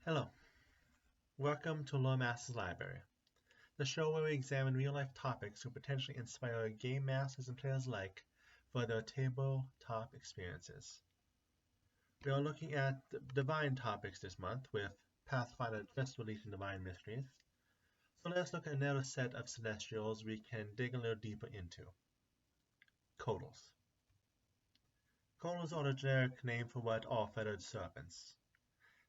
Hello, welcome to Loremaster's Library, the show where we examine real-life topics to potentially inspire game masters and players alike for their tabletop experiences. We are looking at divine topics this month with Pathfinder just releasing Divine Mysteries, so let's look at another set of celestials we can dig a little deeper into. Coatls. Coatls are the generic name for what are feathered serpents.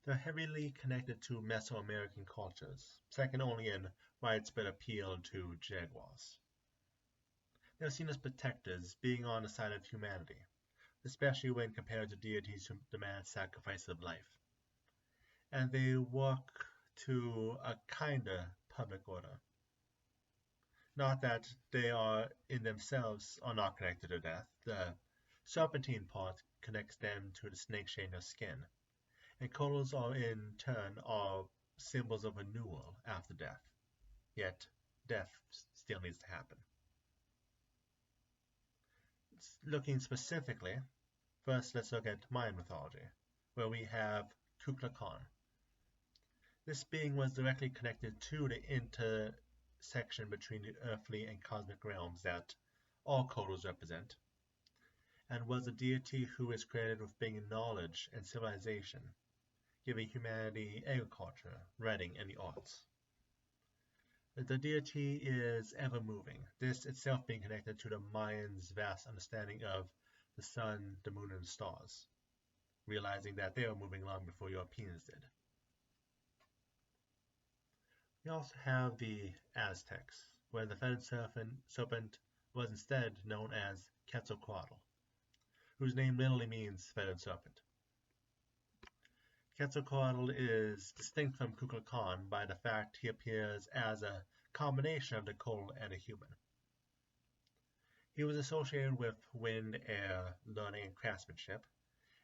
They're heavily connected to Mesoamerican cultures, second only in widespread appeal to jaguars. They're seen as protectors, being on the side of humanity, especially when compared to deities who demand sacrifice of life. And they work to a kinder public order. Not that they are in themselves are not connected to death. The serpentine part connects them to the snake shade of skin. And Coatls are in turn are symbols of renewal after death. Yet, death still needs to happen. Looking specifically, first let's look at Mayan mythology, where we have Kukulkan. This being was directly connected to the intersection between the earthly and cosmic realms that all Coatls represent, and was a deity who is credited with bringing knowledge and civilization, giving humanity agriculture, writing, and the arts. The deity is ever moving, this itself being connected to the Mayans' vast understanding of the sun, the moon, and the stars, realizing that they were moving long before Europeans did. We also have the Aztecs, where the feathered serpent was instead known as Quetzalcoatl, whose name literally means feathered serpent. Quetzalcoatl is distinct from Kukulkan by the fact he appears as a combination of the Coatl and a human. He was associated with wind, air, learning, and craftsmanship,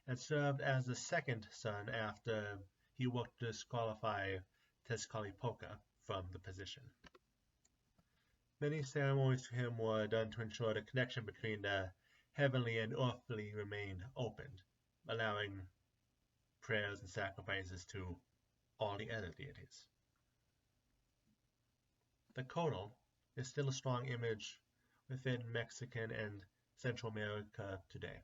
and served as the second son after he worked to disqualify Tezcatlipoca from the position. Many ceremonies to him were done to ensure the connection between the heavenly and earthly remained opened, allowing prayers and sacrifices to all the other deities. The Coatl is still a strong image within Mexican and Central America today.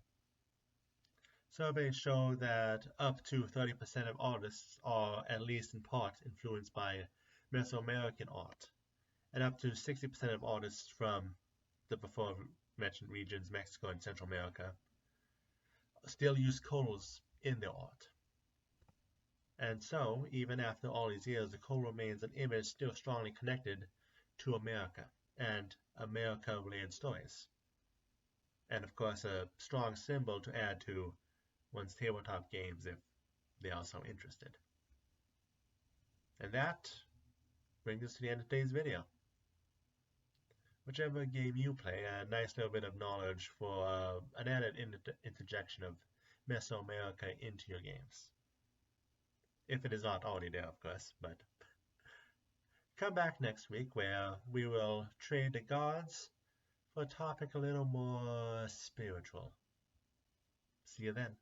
Surveys show that up to 30% of artists are at least in part influenced by Mesoamerican art, and up to 60% of artists from the before mentioned regions, Mexico and Central America, still use Coatls in their art. And so, even after all these years, the Coatl remains an image still strongly connected to America and America-related stories. And of course, a strong symbol to add to one's tabletop games if they are so interested. And that brings us to the end of today's video. Whichever game you play, a nice little bit of knowledge for an added interjection of Mesoamerica into your games. If it is not already there, of course, but come back next week where we will trade the gods for a topic a little more spiritual. See you then.